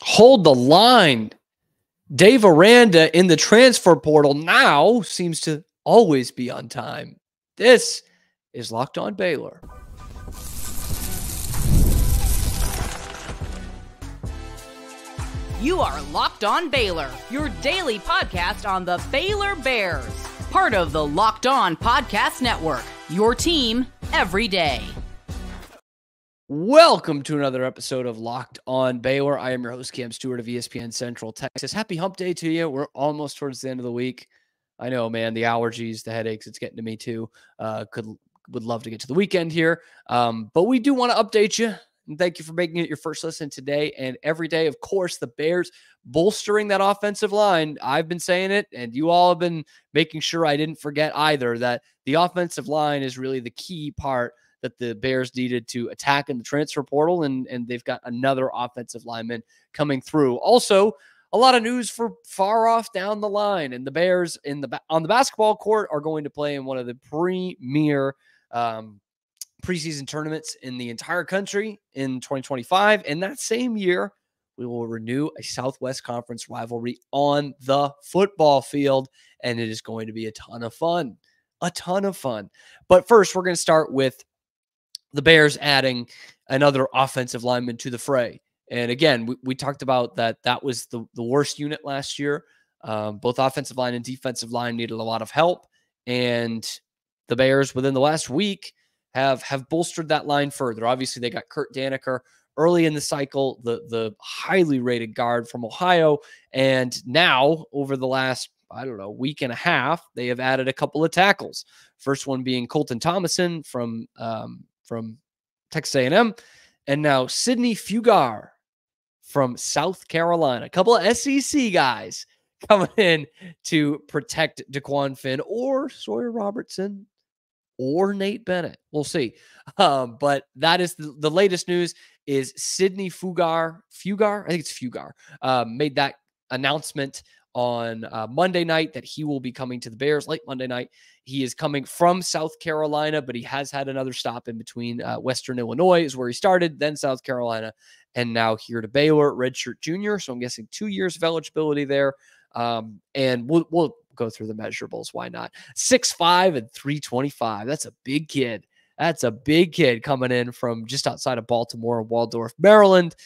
hold the line. Dave Aranda in the transfer portal now seems to always be on time. This is Locked On Baylor. You are Locked On Baylor, your daily podcast on the Baylor Bears. Part of the Locked On Podcast Network, your team every day. Welcome to another episode of Locked On Baylor. I am your host, Cam Stewart of ESPN Central Texas. Happy hump day to you. We're almost towards the end of the week. I know, man, the allergies, the headaches, it's getting to me too. Would love to get to the weekend here. But we do want to update you. And thank you for making it your first listen today and every day. Of course, the Bears bolstering that offensive line. I've been saying it, and you all have been making sure I didn't forget either, that the offensive line is really the key part that the Bears needed to attack in the transfer portal, and they've got another offensive lineman coming through. Also, a lot of news for far off down the line, and the Bears on the basketball court are going to play in one of the premier preseason tournaments in the entire country in 2025, and that same year, we will renew a Southwest Conference rivalry on the football field, and it is going to be a ton of fun. But first, we're going to start with the Bears adding another offensive lineman to the fray. And again, we talked about that was the worst unit last year. Both offensive line and defensive line needed a lot of help. And the Bears within the last week have bolstered that line further. Obviously, they got Kurt Daneker early in the cycle, the highly rated guard from Ohio. And now over the last, week and a half, they have added a couple of tackles. First one being Colton Thomason from Texas A&M, and now Sidney Fugar from South Carolina. A couple of SEC guys coming in to protect DeQuan Finn or Sawyer Robertson or Nate Bennett. We'll see. But that is the latest news is Sidney Fugar, I think it's Fugar, made that announcement on Monday night that he will be coming to the Bears late Monday night. He is coming from South Carolina, but he has had another stop in between. Western Illinois is where he started, then South Carolina, and now here to Baylor, redshirt junior. So I'm guessing 2 years of eligibility there. And we'll go through the measurables. Why not? 6'5" and 325. That's a big kid. That's a big kid coming in from just outside of Baltimore, Waldorf, Maryland.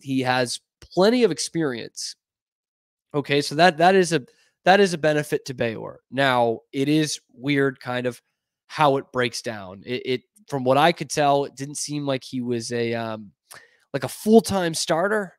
He has plenty of experience. Okay, so that is a benefit to Baylor. Now, it is weird kind of how it breaks down. It from what I could tell, it didn't seem like he was a full-time starter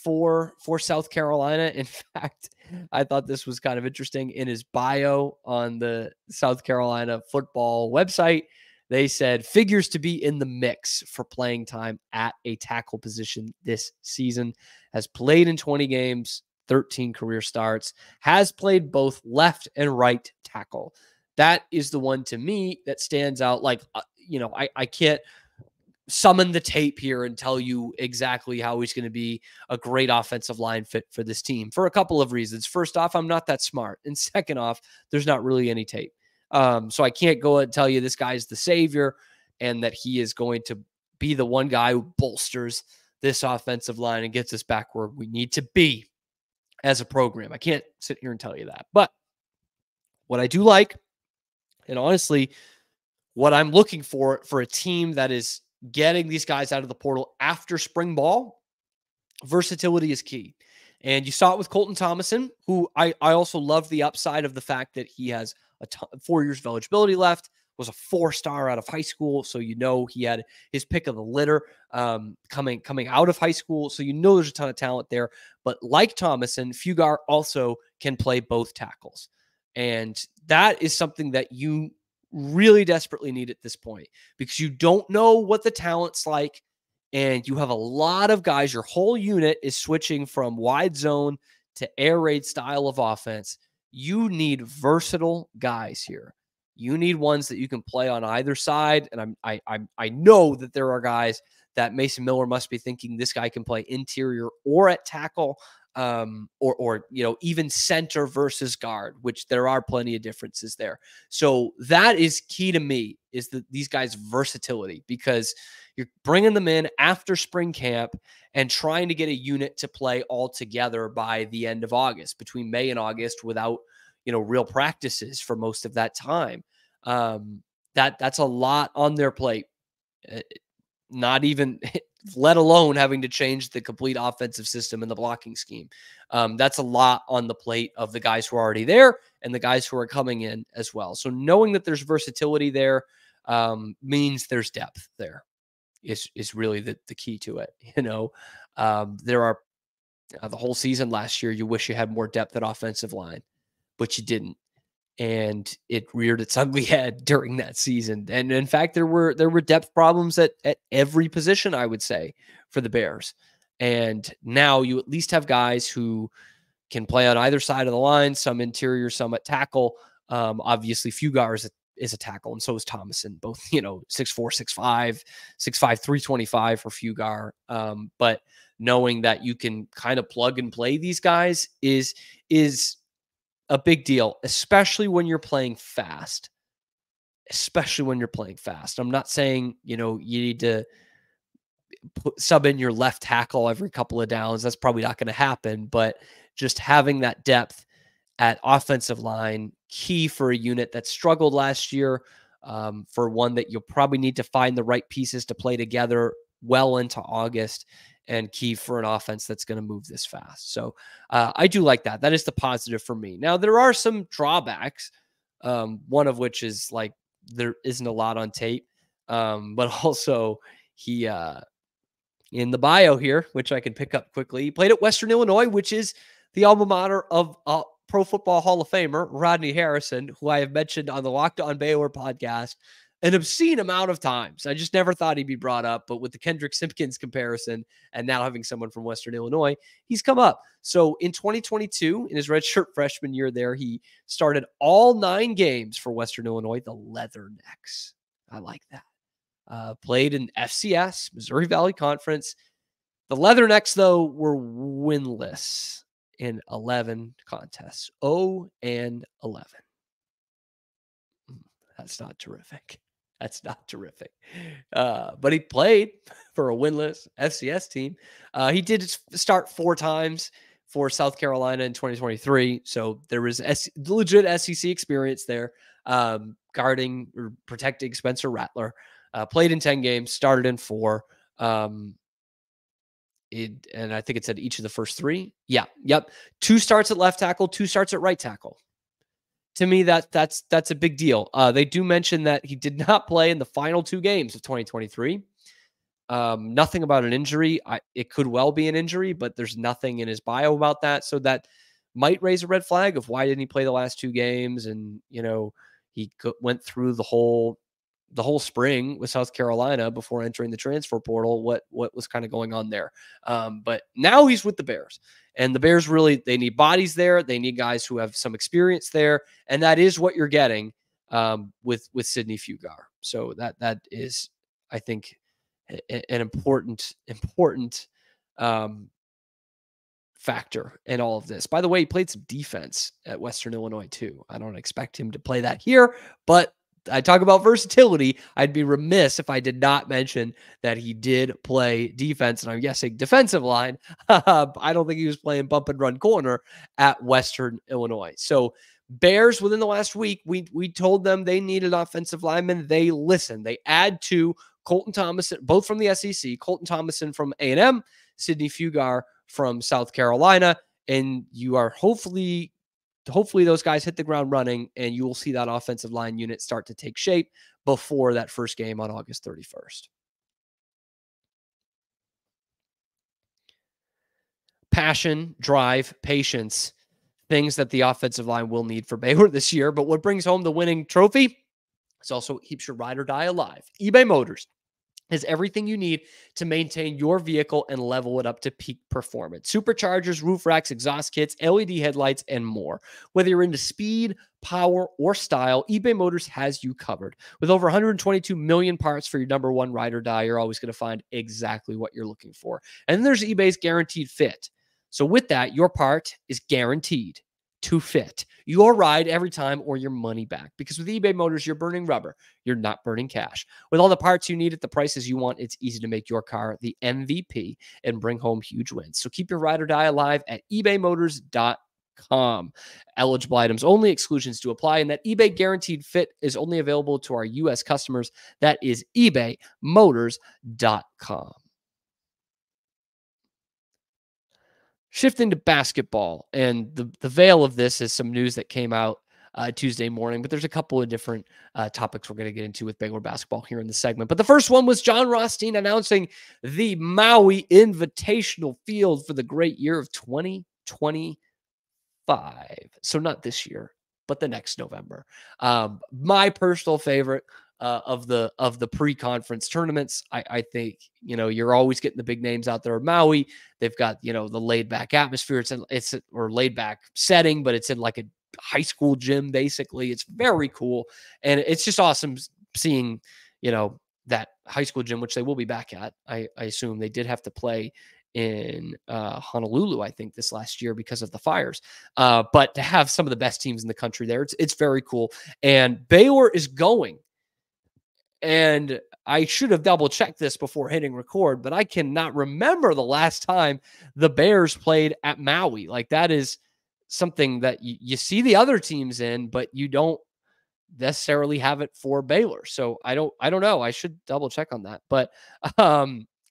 for South Carolina. In fact, I thought this was kind of interesting. In his bio on the South Carolina football website, they said figures to be in the mix for playing time at a tackle position this season. Has played in 20 games, 13 career starts, has played both left and right tackle. That is the one to me that stands out. I can't summon the tape here and tell you exactly how he's going to be a great offensive line fit for this team for a couple of reasons. First off, I'm not that smart. And second off, there's not really any tape. So I can't go and tell you this guy's the savior and that he is going to be the one guy who bolsters this offensive line and gets us back where we need to be as a program. I can't sit here and tell you that. But what I do like, and honestly, what I'm looking for a team that is getting these guys out of the portal after spring ball, versatility is key. And you saw it with Colton Thomason, who I also love the upside of the fact that he has 4 years of eligibility left, was a 4-star out of high school. So, he had his pick of the litter coming out of high school. So, there's a ton of talent there. But like Thomason, Fugar also can play both tackles. And that is something that you really desperately need at this point because you don't know what the talent's like. And you have a lot of guys. Your whole unit is switching from wide zone to air raid style of offense. You need versatile guys here. You need ones that you can play on either side. And I know that there are guys that Mason Miller must be thinking this guy can play interior or at tackle. or even center versus guard, which there are plenty of differences there. So that is key to me, is that these guys' versatility, because you're bringing them in after spring camp and trying to get a unit to play all together by the end of August, between May and August, without real practices for most of that time. That's a lot on their plate. Not even, let alone having to change the complete offensive system and the blocking scheme. That's a lot on the plate of the guys who are already there and the guys who are coming in as well. So knowing that there's versatility there means there's depth there is really the key to it. There are the whole season last year, you wish you had more depth at offensive line, but you didn't. And it reared its ugly head during that season. And in fact, there were depth problems at every position, I would say, for the Bears. And now you at least have guys who can play on either side of the line, some interior, some at tackle. Obviously, Fugar is a tackle, and so is Thomason, both 6'4", 6'5", 6'5", 325 for Fugar. But knowing that you can kind of plug and play these guys is a big deal, especially when you're playing fast. I'm not saying, you need to sub in your left tackle every couple of downs. That's probably not going to happen, but just having that depth at offensive line, key for a unit that struggled last year, for one that you'll probably need to find the right pieces to play together well into August, and key for an offense that's going to move this fast. So I do like that. That is the positive for me. Now, there are some drawbacks, one of which is like there isn't a lot on tape, but also he in the bio here, which I can pick up quickly, he played at Western Illinois, which is the alma mater of Pro Football Hall of Famer Rodney Harrison, who I have mentioned on the Locked On Baylor podcast an obscene amount of times. I just never thought he'd be brought up, but with the Kendrick Simpkins comparison and now having someone from Western Illinois, he's come up. So in 2022, in his redshirt freshman year there, he started all 9 games for Western Illinois, the Leathernecks. I like that. Played in FCS, Missouri Valley Conference. The Leathernecks, though, were winless in 11 contests, 0-11. That's not terrific. But he played for a winless FCS team. He did start 4 times for South Carolina in 2023. So there was legit SEC experience there, guarding or protecting Spencer Rattler. Played in 10 games, started in 4. And I think it said each of the first 3. Yeah. Yep. 2 starts at left tackle, 2 starts at right tackle. To me, that's a big deal. They do mention that he did not play in the final 2 games of 2023. Nothing about an injury. It could well be an injury, but there's nothing in his bio about that. So that might raise a red flag of why didn't he play the last 2 games? And, he went through the whole spring with South Carolina before entering the transfer portal. What was kind of going on there? But now he's with the Bears. And the Bears really, they need bodies there. They need guys who have some experience there. And that is what you're getting with Sidney Fugar. So that is, I think, an important factor in all of this. By the way, he played some defense at Western Illinois too. I don't expect him to play that here, but I talk about versatility. I'd be remiss if I did not mention that he did play defense, and I'm guessing defensive line. I don't think he was playing bump and run corner at Western Illinois. So Bears, within the last week, we told them they needed offensive linemen. They listened. They add to Colton Thomason, both from the SEC, Colton Thomason from A&M, Sidney Fugar from South Carolina, and you are hopefully those guys hit the ground running, and you will see that offensive line unit start to take shape before that first game on August 31st. Passion, drive, patience, things that the offensive line will need for Baylor this year. But what brings home the winning trophy is also what keeps your ride or die alive. eBay Motors has everything you need to maintain your vehicle and level it up to peak performance. Superchargers, roof racks, exhaust kits, LED headlights, and more. Whether you're into speed, power, or style, eBay Motors has you covered. With over 122 million parts for your number one ride or die, you're always going to find exactly what you're looking for. And then there's eBay's Guaranteed Fit. So with that, your part is guaranteed to fit your ride every time or your money back. Because with eBay Motors, you're burning rubber. You're not burning cash. With all the parts you need at the prices you want, it's easy to make your car the MVP and bring home huge wins. So keep your ride or die alive at ebaymotors.com. Eligible items only, exclusions to apply, and that eBay guaranteed fit is only available to our U.S. customers. That is ebaymotors.com. Shifting to basketball, and the veil of this is some news that came out Tuesday morning, but there's a couple of different topics we're going to get into with Baylor basketball here in the segment. But the first one was John Rothstein announcing the Maui Invitational Field for the great year of 2025. So not this year, but the next November. My personal favorite of the pre-conference tournaments. I think, you're always getting the big names out there. Maui, they've got, the laid back atmosphere. It's or laid back setting, but it's in like a high school gym. Basically, it's very cool. And it's just awesome seeing, that high school gym, which they will be back at. I assume they did have to play in Honolulu, I think, this last year because of the fires. But to have some of the best teams in the country there, it's very cool. And Baylor is going. And I should have double checked this before hitting record, but I cannot remember the last time the Bears played at Maui. Like, that is something that you see the other teams in, but you don't necessarily have it for Baylor. So I don't know. I should double check on that. But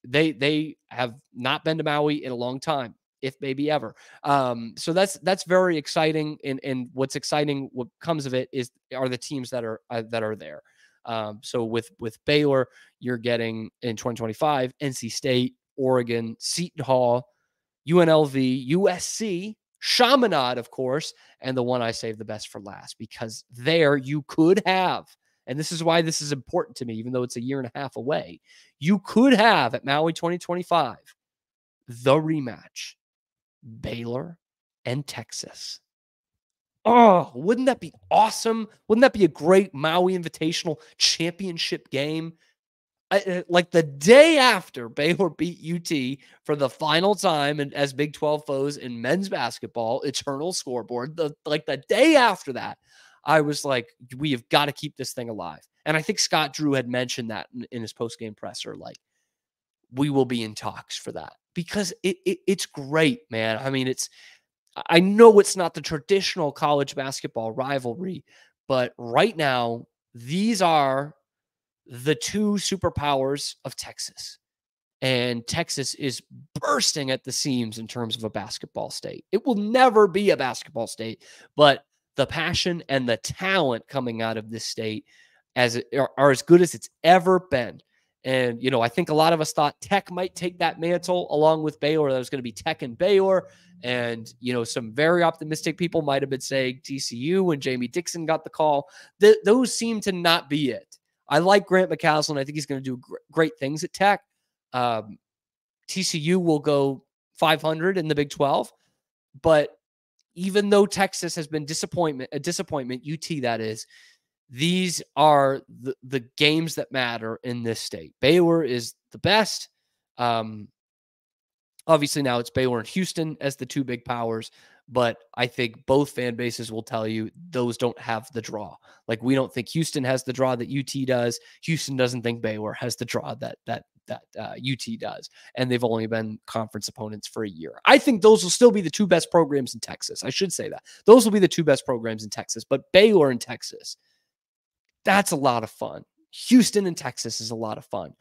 they have not been to Maui in a long time, if maybe ever. So that's very exciting. And what's exciting, what comes of it are the teams that are there. So with Baylor, you're getting in 2025, NC State, Oregon, Seton Hall, UNLV, USC, Chaminade, of course, and the one I saved the best for last, because there you could have, and this is why this is important to me, even though it's a year and a half away, you could have at Maui 2025, the rematch, Baylor and Texas. Oh, wouldn't that be awesome? Wouldn't that be a great Maui Invitational championship game? Like the day after Baylor beat UT for the final time and as Big 12 foes in men's basketball, eternal scoreboard. The day after that, I was like, we have got to keep this thing alive. And I think Scott Drew had mentioned that in his post-game presser, like, we will be in talks for that, because it's great, man. I mean, I know it's not the traditional college basketball rivalry, but right now, these are the two superpowers of Texas. And Texas is bursting at the seams in terms of a basketball state. It will never be a basketball state, but the passion and the talent coming out of this state are as good as it's ever been. And, I think a lot of us thought Tech might take that mantle along with Baylor. That was going to be Tech and Baylor. And, some very optimistic people might have been saying TCU when Jamie Dixon got the call. Those seem to not be it. I like Grant McCaslin. I think he's going to do great things at Tech. TCU will go 500 in the Big 12. But even though Texas has been a disappointment, UT that is, these are the games that matter in this state. Baylor is the best. Obviously, now it's Baylor and Houston as the two big powers, but I think both fan bases will tell you those don't have the draw. Like, we don't think Houston has the draw that UT does. Houston doesn't think Baylor has the draw that UT does, and they've only been conference opponents for a year. I think those will still be the two best programs in Texas. I should say that. Those will be the two best programs in Texas, but Baylor and Texas, that's a lot of fun. Houston and Texas is a lot of fun.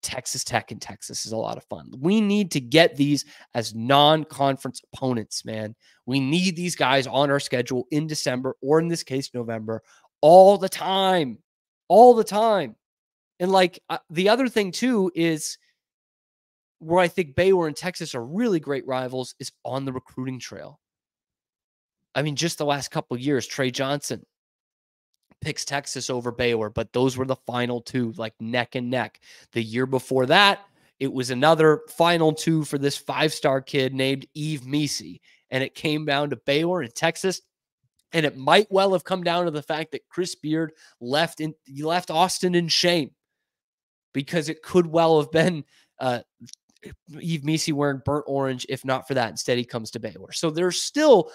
Texas Tech and Texas is a lot of fun. We need to get these as non-conference opponents, man. We need these guys on our schedule in December, or in this case, November, all the time. All the time. And the other thing too is where I think Baylor and Texas are really great rivals is on the recruiting trail. I mean, just the last couple of years, Trey Johnson picks Texas over Baylor, but those were the final two, like neck and neck. The year before that, it was another final two for this 5-star kid named Eve Meese, and it came down to Baylor and Texas. And it might well have come down to the fact that Chris Beard left Austin in shame, because it could well have been Yves Missi wearing burnt orange. If not for that, instead he comes to Baylor. So there's still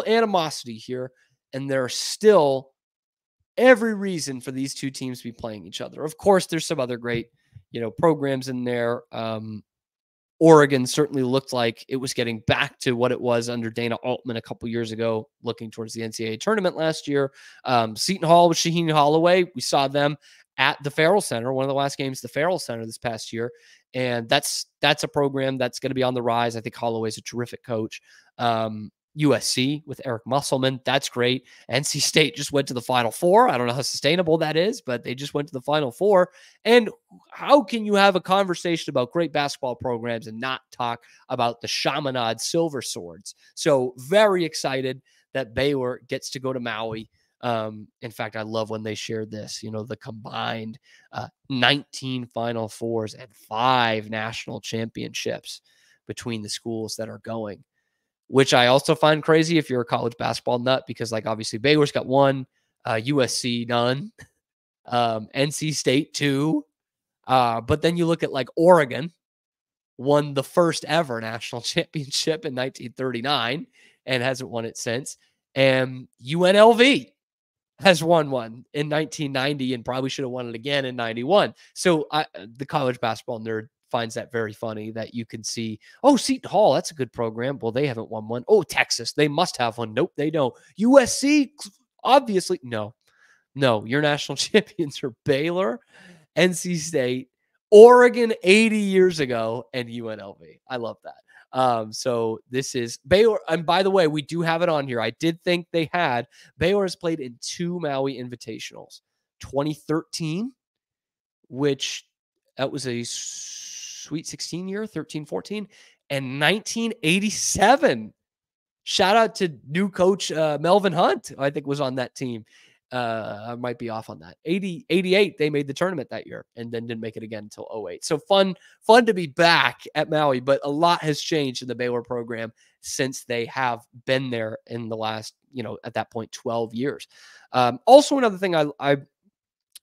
animosity here, and there's still every reason for these two teams to be playing each other. Of course, there's some other great, programs in there. Oregon certainly looked like it was getting back to what it was under Dana Altman a couple years ago, looking towards the NCAA tournament last year. Seton Hall with Shaheen Holloway, we saw them at the Farrell Center, one of the last games, the Farrell Center this past year. And that's a program that's going to be on the rise. I think Holloway's a terrific coach. USC with Eric Musselman, that's great. NC State just went to the Final Four. I don't know how sustainable that is, but they just went to the Final Four. And how can you have a conversation about great basketball programs and not talk about the Chaminade Silver Swords? So very excited that Baylor gets to go to Maui. In fact, I love when they shared this, the combined 19 Final Fours and 5 national championships between the schools that are going, which I also find crazy if you're a college basketball nut, because obviously Baylor's got 1, USC none, NC State 2. But then you look at Oregon won the first ever national championship in 1939 and hasn't won it since. And UNLV has won one in 1990 and probably should have won it again in 91. So the college basketball nerd finds that very funny that you can see, oh, Seton Hall, that's a good program. Well, they haven't won one. Oh, Texas, they must have one. Nope, they don't. USC, obviously, no. Your national champions are Baylor, NC State, Oregon 80 years ago, and UNLV. I love that. So this is Baylor. And by the way, we do have it on here. I did think Baylor has played in 2 Maui Invitationals, 2013, which that was a Sweet 16 year, 13-14, and 1987. Shout out to new coach Melvin Hunt, I think was on that team. I might be off on that. 88, they made the tournament that year and then didn't make it again until 08. So fun to be back at Maui, but a lot has changed in the Baylor program since they have been there in the last, at that point, 12 years. Also, another thing I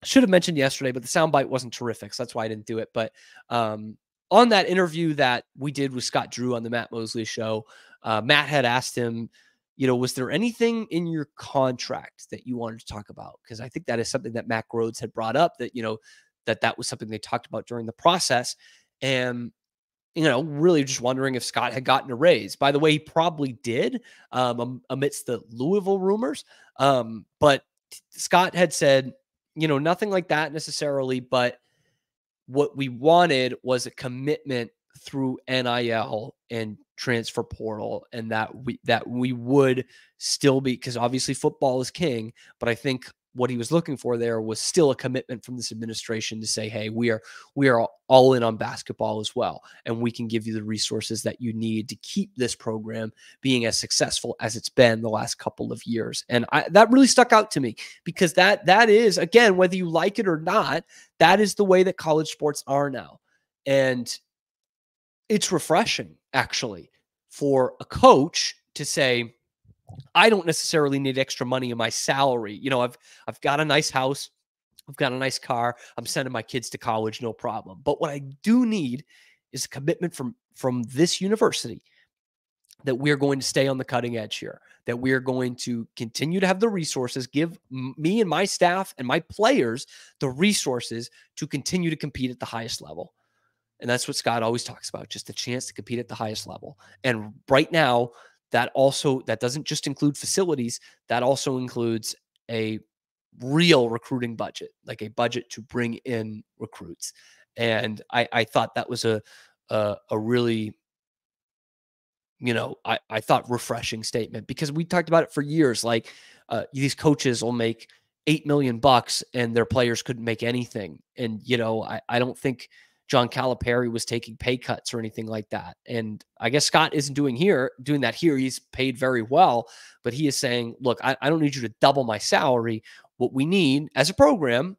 should have mentioned yesterday, but the soundbite wasn't terrific, so that's why I didn't do it. But on that interview that we did with Scott Drew on the Matt Mosley show, Matt had asked him, was there anything in your contract that you wanted to talk about? Because I think that is something that Matt Rhodes had brought up, that, that was something they talked about during the process. And, really just wondering if Scott had gotten a raise. By the way, he probably did, amidst the Louisville rumors. But Scott had said, nothing like that necessarily, but what we wanted was a commitment through NIL and transfer portal, and that we would still be, because obviously football is king, but I think what he was looking for there was still a commitment from this administration to say, hey, we are all in on basketball as well, and we can give you the resources that you need to keep this program being as successful as it's been the last couple of years. And that really stuck out to me, because that is, again, whether you like it or not, that is the way that college sports are now. And it's refreshing, actually, for a coach to say, I don't necessarily need extra money in my salary. I've got a nice house. I've got a nice car. I'm sending my kids to college, no problem. But what I do need is a commitment from this university that we're going to stay on the cutting edge here, that we're going to continue to have the resources, give me and my staff and my players the resources to continue to compete at the highest level. And that's what Scott always talks about, just a chance to compete at the highest level. And right now, that doesn't just include facilities, that also includes a real recruiting budget, like a budget to bring in recruits. And I thought that was a really, I thought refreshing statement, because we talked about it for years. Like these coaches will make $8 million and their players couldn't make anything. And, I don't think John Calipari was taking pay cuts or anything like that. And I guess Scott isn't doing that here. He's paid very well, but he is saying, look, I don't need you to double my salary. What we need as a program,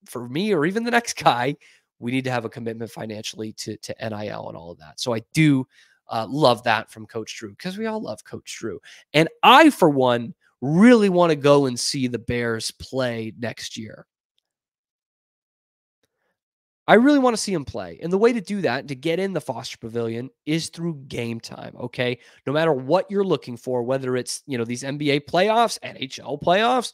for me or even the next guy, we need to have a commitment financially to NIL and all of that. So I do love that from Coach Drew, because we all love Coach Drew. And I, for one, really want to go and see the Bears play next year. I really want to see him play. And the way to do that, to get in the Foster Pavilion, is through Gametime, okay? No matter what you're looking for, whether it's, these NBA playoffs, NHL playoffs,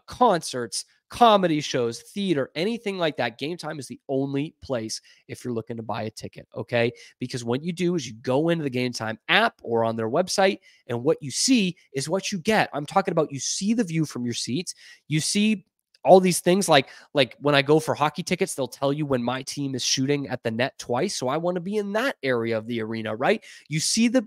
concerts, comedy shows, theater, anything like that, Gametime is the only place if you're looking to buy a ticket, okay? Because what you do is you go into the Gametime app or on their website, and what you see is what you get. I'm talking about, you see the view from your seats. You see all these things, like when I go for hockey tickets, they'll tell you when my team is shooting at the net twice. So I want to be in that area of the arena, right? You see the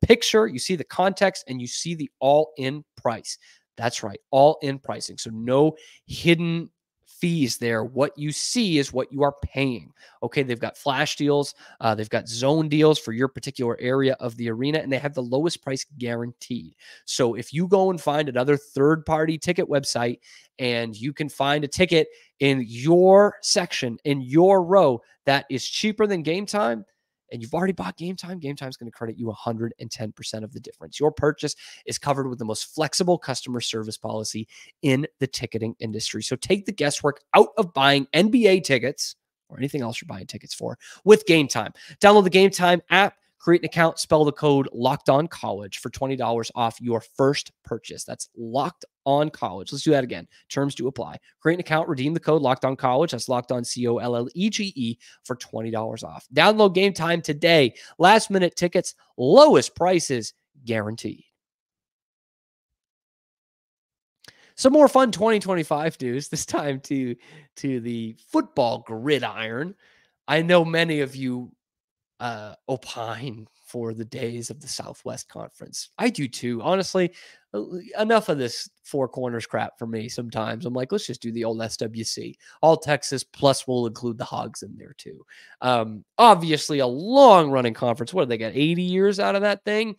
picture, you see the context, and you see the all-in price. That's right, all-in pricing. So no hidden fees there. What you see is what you are paying. Okay, they've got flash deals, they've got zone deals for your particular area of the arena, and they have the lowest price guaranteed. So if you go and find another third-party ticket website and you can find a ticket in your section, in your row, that is cheaper than Gametime, and you've already bought Gametime, Gametime's going to credit you 110% of the difference. Your purchase is covered with the most flexible customer service policy in the ticketing industry. So take the guesswork out of buying NBA tickets or anything else you're buying tickets for with Gametime. Download the Gametime app, create an account, spell the code LOCKEDONCollege for $20 off your first purchase. That's Locked On College. Let's do that again. Terms do apply. Create an account, redeem the code LOCKEDONCollege. That's Locked On COLLEGE for $20 off. Download Gametime today. Last minute tickets, lowest prices guaranteed. Some more fun 2025 news, this time to the football gridiron. I know many of you opine for the days of the Southwest Conference. I do too. Honestly, enough of this four corners crap for me sometimes. I'm like, let's just do the old SWC. All Texas, plus we'll include the Hogs in there too. Obviously, a long-running conference. What do they got, 80 years out of that thing?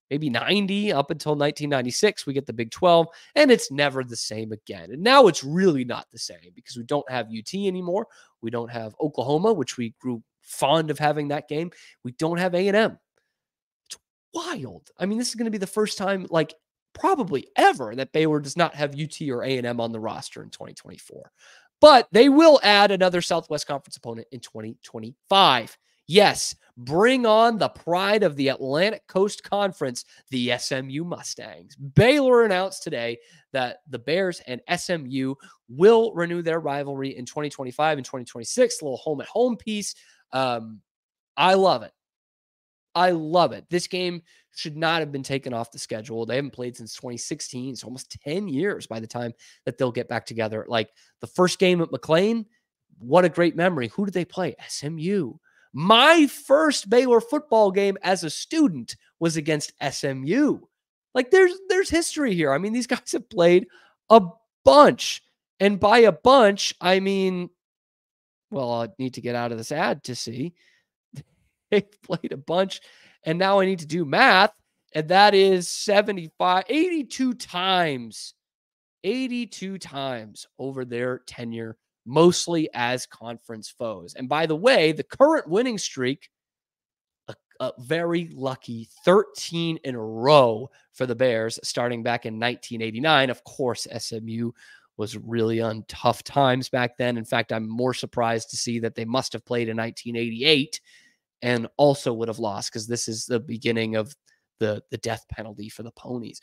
Maybe 90, up until 1996, we get the Big 12, and it's never the same again. And now it's really not the same because we don't have UT anymore. We don't have Oklahoma, which we grew fond of having that game. We don't have A&M. It's wild. I mean, this is going to be the first time, like probably ever, that Baylor does not have UT or A&M on the roster in 2024. But they will add another Southwest Conference opponent in 2025. Yes, bring on the pride of the Atlantic Coast Conference, the SMU Mustangs. Baylor announced today that the Bears and SMU will renew their rivalry in 2025 and 2026. A little home-at-home piece. I love it. I love it. This game should not have been taken off the schedule. They haven't played since 2016. It's almost 10 years by the time that they'll get back together. Like the first game at McLean, what a great memory. Who did they play? SMU. My first Baylor football game as a student was against SMU. Like there's history here. I mean, these guys have played a bunch. And by a bunch, I mean, well, I need to get out of this ad to see. They've played a bunch. And now I need to do math. And that is 82 times. 82 times over their tenure, mostly as conference foes. And by the way, the current winning streak, a very lucky 13 in a row for the Bears, starting back in 1989. Of course, SMU was really on tough times back then. In fact, I'm more surprised to see that they must have played in 1988 and also would have lost, because this is the beginning of the death penalty for the Ponies.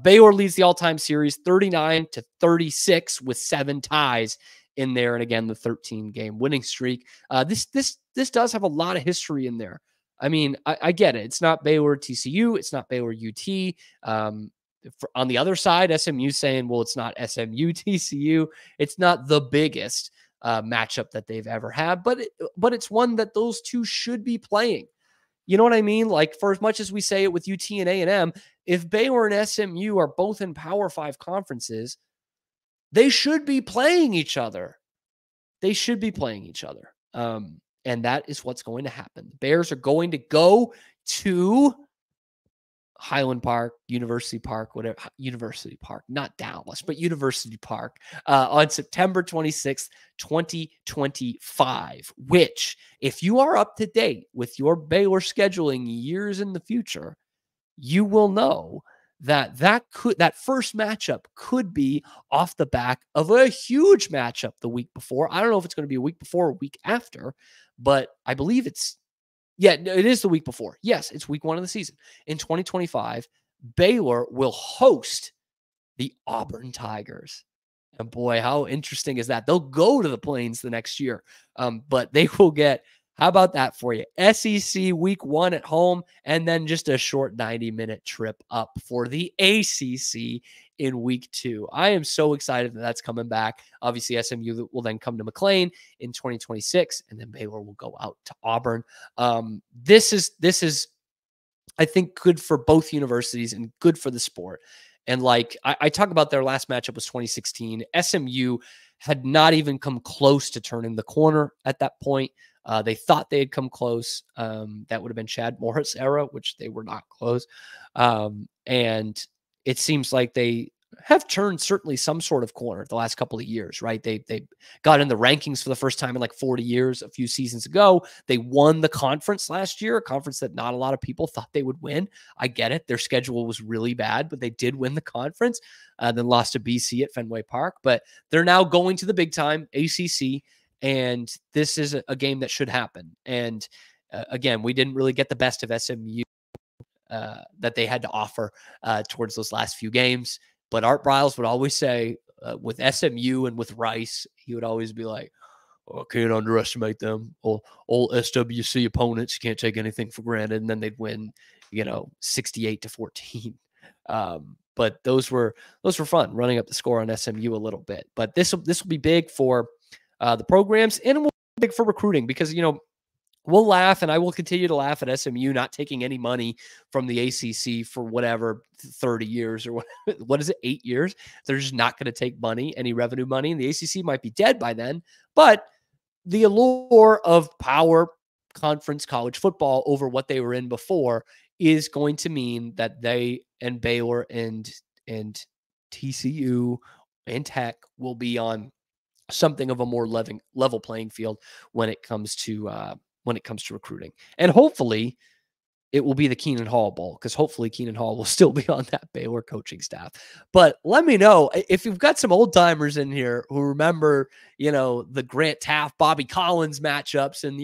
Baylor leads the all-time series 39-36 with 7 ties in there. And again, the 13-game winning streak. This does have a lot of history in there. I mean, I get it. It's not Baylor TCU. It's not Baylor UT. On the other side, SMU saying, well, it's not SMU TCU. It's not the biggest matchup that they've ever had, but it's one that those two should be playing. You know what I mean? Like, for as much as we say it with UT and A&M, if Baylor and SMU are both in Power 5 conferences, they should be playing each other. They should be playing each other. And that is what's going to happen. The Bears are going to go to Highland Park, University Park, whatever, University Park, not Dallas, but University Park, on September 26th, 2025, which, if you are up to date with your Baylor scheduling years in the future, you will know that first matchup could be off the back of a huge matchup the week before. I don't know if it's going to be a week before or a week after, but I believe it is the week before. Yes, it's week 1 of the season. In 2025, Baylor will host the Auburn Tigers. And boy, how interesting is that? They'll go to the Plains the next year, but they will get, how about that for you? SEC week 1 at home, and then just a short 90-minute trip up for the ACC in week 2. I am so excited that that's coming back. Obviously, SMU will then come to McLean in 2026, and then Baylor will go out to Auburn. This is, I think, good for both universities and good for the sport. And like I talk about, their last matchup was 2016. SMU had not even come close to turning the corner at that point. They thought they had come close. That would have been Chad Morris era, which they were not close. And it seems like they have turned certainly some sort of corner the last couple of years, right? They got in the rankings for the first time in like 40 years a few seasons ago. They won the conference last year, a conference that not a lot of people thought they would win. I get it. Their schedule was really bad, but they did win the conference, then lost to BC at Fenway Park. But they're now going to the big time, ACC, and this is a game that should happen. And again, we didn't really get the best of SMU that they had to offer towards those last few games. But Art Briles would always say, with SMU and with Rice, he would always be like, "Oh, can't underestimate them. All SWC opponents, you can't take anything for granted." And then they'd win, 68-14. But those were fun, running up the score on SMU a little bit. But this will be big for the programs, and it will be big for recruiting, because we'll laugh, and I will continue to laugh at SMU not taking any money from the ACC for whatever 30 years or what is it, 8 years? They're just not going to take any revenue money, and the ACC might be dead by then. But the allure of power conference college football over what they were in before is going to mean that they and Baylor and TCU and Tech will be on something of a more level playing field when it comes to recruiting. And hopefully it will be the Keenan Hall Bowl, because hopefully Keenan Hall will still be on that Baylor coaching staff. But let me know if you've got some old timers in here who remember, the Grant Taft, Bobby Collins matchups, and,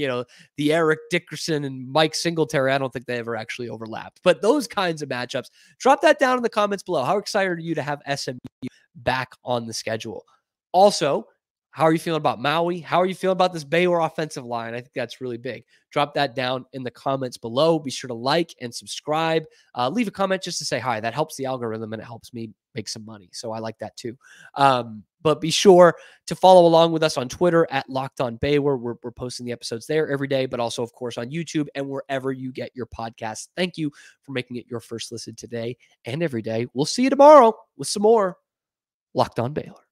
the Eric Dickerson and Mike Singletary. I don't think they ever actually overlapped, but those kinds of matchups, drop that down in the comments below. How excited are you to have SMU back on the schedule? Also, how are you feeling about Maui? How are you feeling about this Baylor offensive line? I think that's really big. Drop that down in the comments below. Be sure to like and subscribe. Leave a comment just to say hi. That helps the algorithm, and it helps me make some money. So I like that too. But be sure to follow along with us on Twitter at Locked On Baylor. We're posting the episodes there every day, but also, of course, on YouTube and wherever you get your podcasts. Thank you for making it your first listen today and every day. We'll see you tomorrow with some more Locked On Baylor.